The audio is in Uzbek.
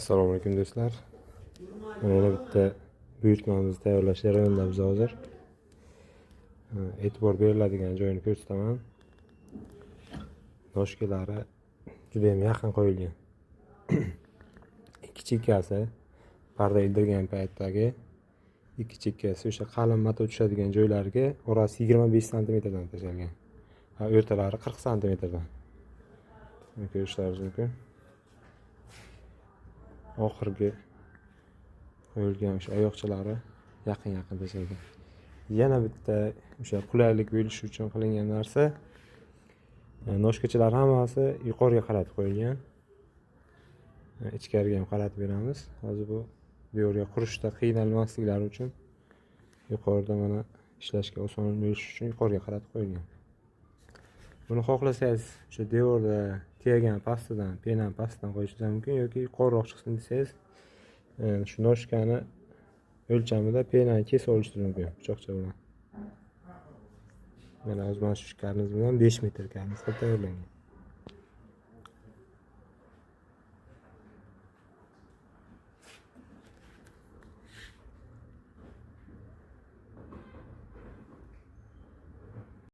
Assalomu alaykum do'stlar. Mana bitta buyurtmamizni tayyorlash jarayonida biz hozir. E'tibor beriladigan joyini ko'rsataman. Noshkalari juda ham yaqin qo'yilgan. Ikki chekkasi parda ildirgan paytdagi ikki chekkasi o'sha qalin mato tushadigan joylariga orasi 25 santimetrdan tashalgan. Va o'rtalari 40 santimetrdan. Ko'rishlaringiz mumkin. Oxirgi qo'yilgan o'sha oyoqchalari yaqin tashalgan. Yana bitta o'sha qulaylik bo'lishi uchun qilingan narsa, noshkachalar hammasi yuqoriga qaratib qo'yilgan. Ichkariga ham qaratib beramiz. Hozir bu yerga qurishda qiynalmasliklari uchun yuqorida mana ishlashga oson bo'lishi uchun yuqoriga qaratib qo'yilgan. Buni xohlasangiz o'sha devorda tegagan pastadan, penani pastadan qo'yishingiz mumkin yoki yuqoriroq chiqsin desangiz, shu noshkani o'lchamida penani kesib olishingiz mumkin pichoqcha bilan. Mana o'z mana shu karniz bilan 5 metr karniz qilib tayyorlangan.